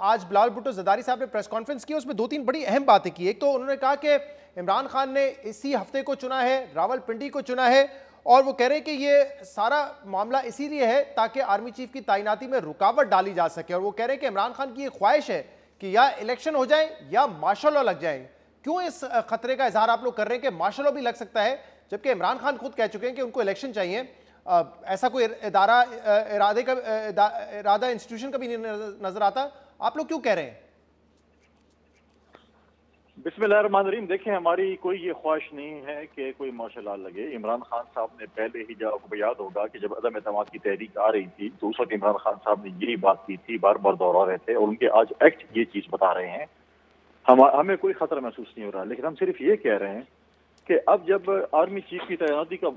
आज बिलावल भुट्टो ज़रदारी साहब ने प्रेस कॉन्फ्रेंस की, उसमें दो तीन बड़ी अहम बातें की। एक तो उन्होंने कहा कि इमरान खान ने इसी हफ्ते को चुना है, रावलपिंडी को चुना है, और वो कह रहे हैं कि ये सारा मामला इसीलिए है ताकि आर्मी चीफ की तैनाती में रुकावट डाली जा सके। और वो कह रहे हैं कि इमरान खान की ये ख्वाहिश है कि या इलेक्शन हो जाए या मार्शल लॉ लग जाए। क्यों इस खतरे का इजहार आप लोग कर रहे हैं कि मार्शल लॉ भी लग सकता है, जबकि इमरान खान खुद कह चुके हैं कि उनको इलेक्शन चाहिए? ऐसा कोई इरादा इंस्टीट्यूशन का भी नहीं नजर आता। आप लोग क्यों कह रहे हैं? बिस्मिल्लाहिर्रहमानिर्रहीम। देखें, हमारी कोई ये ख्वाहिश नहीं है कि कोई मार्शल लॉ लगे। इमरान खान साहब ने पहले ही, जब आपको याद होगा कि जब अदम एतमाद की तहरीक आ रही थी तो उस वक्त इमरान खान साहब ने यही बात की थी, बार बार दोहरा रहे थे, और उनके आज एक्ट ये चीज बता रहे हैं। हमें कोई खतरा महसूस नहीं हो रहा, लेकिन हम सिर्फ ये कह रहे हैं कि अब जब आर्मी चीफ की तैनाती का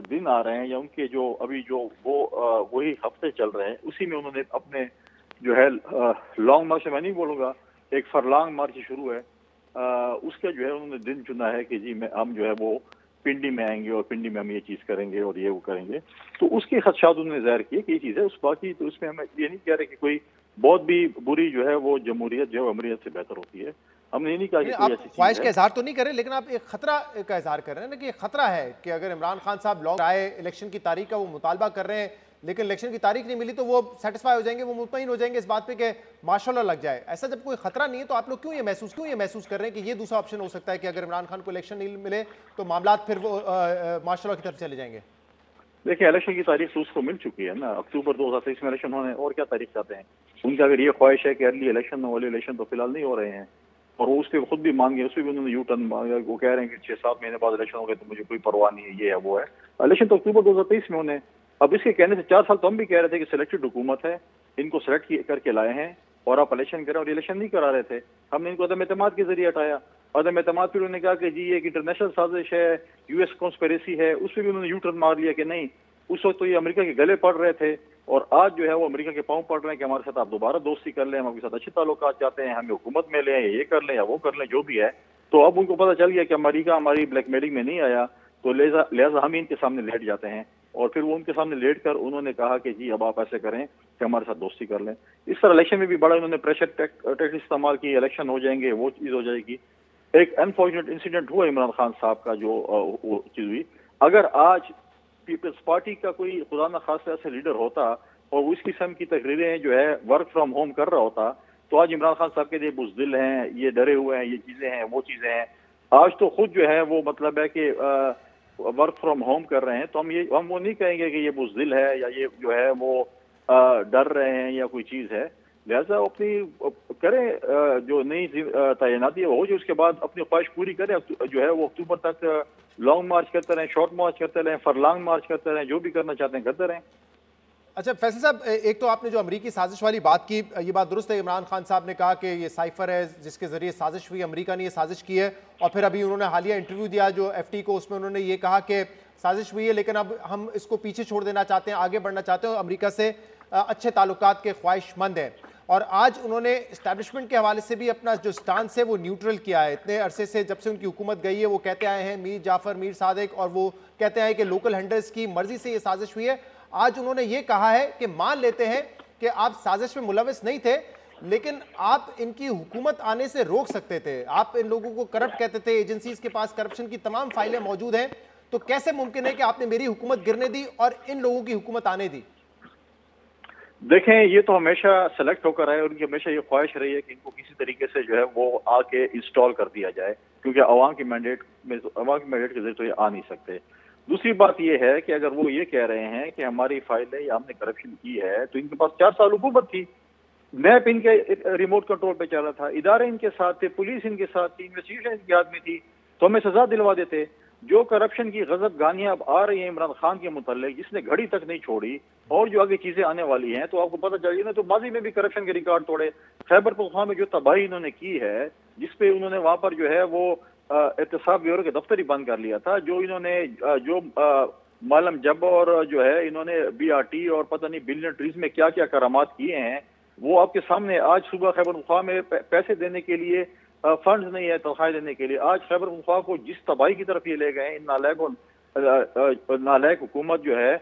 दिन आ रहे हैं, या उनके जो अभी जो वही हफ्ते चल रहे हैं, उसी में उन्होंने अपने जो है लॉन्ग मार्च, मैं नहीं बोलूंगा, एक फरलॉन्ग मार्च शुरू है, उसका जो है उन्होंने दिन चुना है कि जी हम जो है वो पिंडी में आएंगे और पिंडी में हम ये चीज करेंगे और ये वो करेंगे। तो उसके खदशात उन्होंने जाहिर किए कि ये चीज है। उस बाकी तो उसमें हम ये नहीं कह रहे कि कोई बहुत भी बुरी जो है वो जमहूरियत जो है अमरीत से बेहतर होती है। हमने ये नहीं कहा कि आप ख्वाहिश का इजहार तो नहीं कर रहे, लेकिन आप एक खतरा का इजहार कर रहे हैं ना, कि ये खतरा है कि अगर इमरान खान साहब लॉन्ग आए, इलेक्शन की तारीख का वो मुतालबा कर रहे हैं, लेकिन इलेक्शन की तारीख नहीं मिली तो वो सेटिस्फाई हो जाएंगे, वो मुतमईन हो जाएंगे इस बात पे कि मार्शल लॉ लग जाए। ऐसा जब कोई खतरा नहीं है तो आप लोग क्यों ये महसूस कर रहे हैं कि ये दूसरा ऑप्शन हो सकता है कि अगर इमरान खान को इलेक्शन नहीं मिले तो मामला फिर वो मार्शल लॉ की तरफ चले जाएंगे? देखिए, इलेक्शन की तारीख तो उसको मिल चुकी है ना, अक्टूबर 2023 में इलेक्शन होने, और क्या तारीख चाहते हैं? उनकी अगर ये ख्वाहिश है कि अर्ली इलेक्शन हो, वाले इलेक्शन तो फिलहाल नहीं हो रहे हैं, और वो उस पर खुद भी मान गए, उस पर भी उन्होंने यू टर्न मांगा। वो कह रहे हैं कि 6-7 महीने बाद इलेक्शन हो गए तो मुझे कोई परवाह नहीं है, ये है वो है। इलेक्शन तो अक्टूबर 2023 में होने। अब इसके कहने से 4 साल तो हम भी कह रहे थे कि सिलेक्टेड हुकूमत है, इनको सेलेक्ट करके लाए हैं और आप इलेक्शन करें, और इलेक्शन नहीं करा रहे थे। हमने इनको अदम एतमाद के जरिए हटाया। अदम एतमाद फिर उन्होंने कहा कि जी ये एक इंटरनेशनल साजिश है, यूएस कॉन्स्पिरेसी है, उस पर भी उन्होंने यू टर्न मार लिया कि नहीं, उस वक्त तो ये अमेरिका के गले पड़ रहे थे, और आज जो है वो अमेरिका के पांव पड़ रहे हैं कि हमारे साथ आप दोबारा दोस्ती कर लें, हम आपके साथ अच्छे ताल्लुकात चाहते हैं, हमें हुकूमत में लें, ये कर लें या वो कर लें, जो भी है। तो अब उनको पता चल गया कि अमेरिका हमारी ब्लैकमेलिंग में नहीं आया, तो लिहाजा हम इनके सामने लेट जाते हैं। और फिर वो उनके सामने लेट कर उन्होंने कहा कि जी अब आप ऐसे करें कि हमारे साथ दोस्ती कर लें। इस तरह इलेक्शन में भी बड़ा उन्होंने प्रेशर टैक्टिक्स इस्तेमाल की, इलेक्शन हो जाएंगे, वो चीज़ हो जाएगी। एक अनफॉर्चुनेट इंसिडेंट हुआ इमरान खान साहब का, जो वो चीज़ हुई। अगर आज पीपल्स पार्टी का कोई खुदा न खासा ऐसा लीडर होता और वो इस किस्म की तकरीरें जो है वर्क फ्रॉम होम कर रहा होता, तो आज इमरान खान साहब के लिए बुज़दिल हैं, ये डरे हुए हैं, ये चीज़ें हैं, वो चीज़ें हैं। आज तो खुद जो है वो मतलब है कि वर्क फ्रॉम होम कर रहे हैं, तो हम वो नहीं कहेंगे कि ये बुज़दिल है या ये जो है वो डर रहे हैं या कोई चीज़ है। लिहाजा अपनी करें, जो नई तैनाती है वो हो जाए, उसके बाद अपनी ख्वाहिश पूरी करें। जो है वो अक्टूबर तक लॉन्ग मार्च करते रहें, शॉर्ट मार्च करते रहें, फरलॉन्ग मार्च करते रहें, जो भी करना चाहते हैं करते रहें। अच्छा फैसल साहब, एक तो आपने जो अमरीकी साजिश वाली बात की, ये बात दुरुस्त है। इमरान खान साहब ने कहा कि ये साइफर है जिसके जरिए साजिश हुई, अमरीका ने ये साजिश की है। और फिर अभी उन्होंने हालिया इंटरव्यू दिया जो FT को, उसमें उन्होंने ये कहा कि साजिश हुई है लेकिन अब हम इसको पीछे छोड़ देना चाहते हैं, आगे बढ़ना चाहते हैं, और अमरीका से अच्छे ताल्लुकात के ख्वाहिशमंद हैं। और आज उन्होंने इस्टेब्लिशमेंट के हवाले से भी अपना जो स्टांस है वो न्यूट्रल किया है। इतने अरसे से जब से उनकी हुकूमत गई है वो कहते आए हैं, मीर जाफर, मीर सादिक, और वो कहते हैं कि लोकल हैंडल्स की मर्जी से ये साजिश हुई है। आज उन्होंने ये कहा है कि मान लेते हैं कि आप साजिश में मुलविस नहीं थे, लेकिन आप इनकी हुकूमत आने से रोक सकते थे। आप इन लोगों को करप्ट कहते थे, एजेंसीज के पास करप्शन की तमाम फाइलें मौजूद हैं, तो कैसे मुमकिन है कि आपने मेरी हुकूमत गिरने दी और इन लोगों की हुकूमत आने दी? देखें, ये तो हमेशा सेलेक्ट होकर आए, उनकी हमेशा ये ख्वाहिश रही है कि इनको किसी तरीके से जो है वो आके इंस्टॉल कर दिया जाए, क्योंकि अवाम के मैंडेट के जरिए तो ये आ नहीं सकते। दूसरी बात ये है कि अगर वो ये कह रहे हैं कि हमारी फाइलें या हमने करप्शन की है, तो इनके पास 4 साल हुकूमत थी, मैप इनके रिमोट कंट्रोल पे चल रहा था, इदारे इनके साथ थे, पुलिस इनके साथ थी, इन्वेस्टिगेशन इनके हाथ में थी, तो हमें सजा दिलवा देते। जो करप्शन की गजब गानियां अब आ रही हैं इमरान खान के मुतल्लिक, जिसने घड़ी तक नहीं छोड़ी, और जो आगे चीजें आने वाली हैं, तो आपको पता चलिए ना, तो माजी में भी करप्शन के रिकॉर्ड तोड़े। खैबर पख्तूनख्वा में जो तबाही इन्होंने की है, जिसपे उन्होंने वहां पर जो है वो एहतसाब ब्यूरो के दफ्तर ही बंद कर लिया था, जो इन्होंने जो मालम जब और जो है इन्होंने BRT और पता नहीं बिलियन ट्रीज में क्या क्या करामात किए हैं, वो आपके सामने। आज सुबह खैबर पख्तूनख्वा में पैसे देने के लिए फंड्स नहीं है, तनख्वाह देने के लिए। आज खैबर पख्तूनख्वा को जिस तबाही की तरफ ये ले गए, इन नालायक हुकूमत जो है,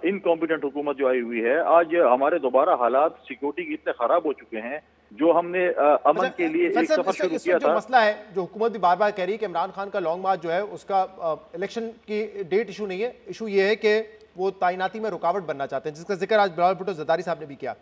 इनकॉम्पिटेंट हुकूमत जो आई हुई है, आज हमारे दोबारा हालात सिक्योरिटी के इतने खराब हो चुके हैं, जो हमने अमन के लिए एक सफर शुरू किया जो था। मसला है, जो हुकूमत भी बार बार कह रही है कि इमरान खान का लॉन्ग मार्च जो है उसका इलेक्शन की डेट इशू नहीं है, इशू ये है कि वो तैनाती में रुकावट बनना चाहते हैं, जिसका जिक्र आज बिलावल भुट्टो जरदारी साहब ने भी किया।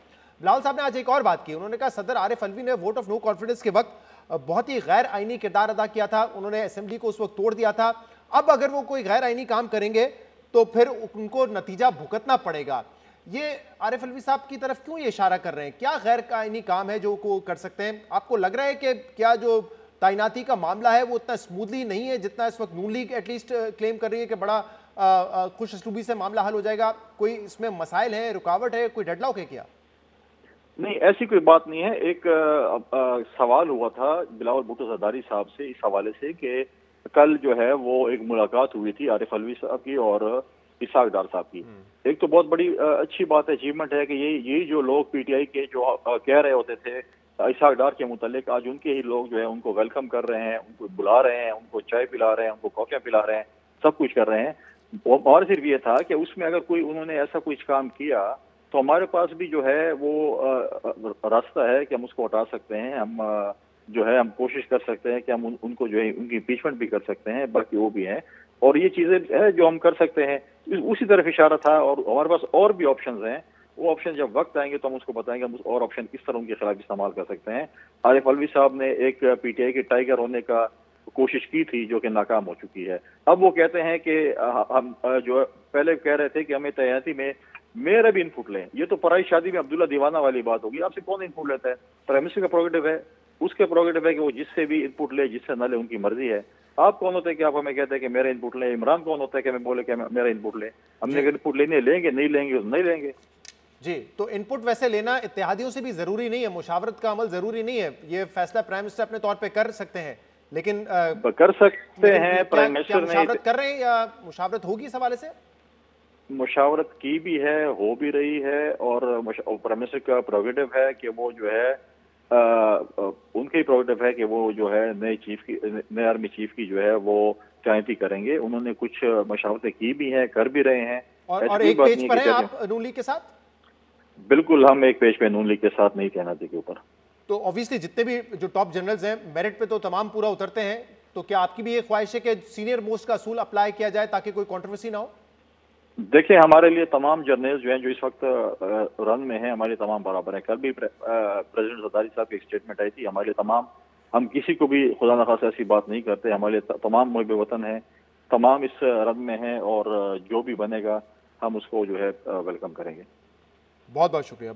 बिलावल साहब ने आज एक और बात की, उन्होंने कहा सदर आरिफ अलवी ने वोट ऑफ नो कॉन्फिडेंस के वक्त बहुत ही गैर आईनी किरदार अदा किया था, उन्होंने असेंबली को उस वक्त तोड़ दिया था। अब अगर वो कोई गैर आईनी काम करेंगे तो फिर उनको नतीजा भुगतना पड़ेगा। ये आरिफ अलवी साहब की तरफ क्यों ये इशारा कर रहे हैं? क्या गैर आईनी काम है जो को कर सकते हैं? आपको लग रहा है कि क्या जो तैनाती का मामला है वो उतना स्मूथली नहीं है जितना इस वक्त नून लीग एटलीस्ट क्लेम कर रही है कि बड़ा खुश असलूबी से मामला हल हो जाएगा? कोई इसमें मसाइल है, रुकावट है, कोई डेडलॉक है क्या? नहीं, ऐसी कोई बात नहीं है। एक सवाल हुआ था बिलावल भुट्टो जरदारी साहब से इस हवाले से कि कल जो है वो एक मुलाकात हुई थी आरिफ अलवी साहब की और इसाक डार साहब की। एक तो बहुत बड़ी अच्छी बात है, अचीवमेंट है कि ये जो लोग पीटीआई के जो कह रहे होते थे इसाक डार के मुतालिक, आज उनके ही लोग जो है उनको वेलकम कर रहे हैं, उनको बुला रहे हैं, उनको चाय पिला रहे हैं, उनको कॉफियाँ पिला रहे हैं, सब कुछ कर रहे हैं। और सिर्फ ये था कि उसमें अगर कोई उन्होंने ऐसा कुछ काम किया तो हमारे पास भी जो है वो रास्ता है कि हम उसको हटा सकते हैं। हम जो है हम कोशिश कर सकते हैं कि हम उनको जो है उनकी इम्पीचमेंट भी कर सकते हैं, बाकी वो भी हैं और ये चीजें है जो हम कर सकते हैं। उसी तरफ इशारा था और हमारे पास और भी ऑप्शंस हैं। वो ऑप्शन जब वक्त आएंगे तो हम उसको बताएंगे हम और ऑप्शन किस तरह उनके खिलाफ इस्तेमाल कर सकते हैं। आरिफ अलवी साहब ने एक पीटीआई के टाइगर होने का कोशिश की थी जो कि नाकाम हो चुकी है। अब वो कहते हैं कि हम जो पहले कह रहे थे कि हमें तैनाती में मेरा भी इनपुट लें। ये तो पराई शादी में अब्दुल्ला दीवाना वाली बात होगी। आपसे कौन इनपुट लेता है? प्राइम मिनिस्टर का प्रोगेटिव है, उसके प्रोगेटिव है कि वो जिससे भी इनपुट ले, जिससे न ले, उनकी मर्जी है। आप कौन होते हैं कि आप हमें कहते हैं कि मेरा इनपुट लें? इमरान कौन होता है कि हमें बोले कि मेरा इनपुट लें? हमने अगर इनपुट लेने लेंगे, नहीं लेंगे तो नहीं लेंगे। जी, तो इनपुट वैसे लेना इत्तेहादियों से भी जरूरी नहीं है, मुशावरत का अमल जरूरी नहीं है, ये फैसला प्राइम मिनिस्टर अपने तौर पे कर सकते हैं, लेकिन कर सकते हैं। प्राइम मिनिस्टर मुशावरत कर रहे हैं या मुशावरत होगी इस हवाले से? मुशावरत की भी है, हो भी रही है और प्राइम मिनिस्टर का प्रोगेटिव है कि वो जो है उनके ही प्रोगेटिव है कि वो जो है नए आर्मी चीफ की जो है वो तैनाती करेंगे। उन्होंने कुछ मशावरतें की भी हैं, कर भी रहे हैं। और एक पेज पर हैं आप नून लीग के साथ? बिल्कुल, हम एक पेज पे नून लीग के साथ नहीं तैनाती के ऊपर। तो ऑब्वियसली जितने भी जो टॉप जनरल्स हैं मेरिट पे तो तमाम पूरा उतरते हैं, तो क्या आपकी भी ये ख्वाहिश है कि सीनियर मोस्ट का असूल अप्लाई किया जाए ताकि कोई कंट्रोवर्सी ना हो? देखिए, हमारे लिए तमाम जर्नल्स जो हैं जो इस वक्त रन में हैं, हमारे तमाम बराबर हैं। कल भी प्रेसिडेंट जरदारी साहब की एक स्टेटमेंट आई थी, हमारे लिए तमाम, हम किसी को भी खुदा न खासा ऐसी बात नहीं करते। हमारे लिए तमाम मुहिब वतन हैं, तमाम इस रन में हैं और जो भी बनेगा हम उसको जो है वेलकम करेंगे। बहुत बहुत शुक्रिया।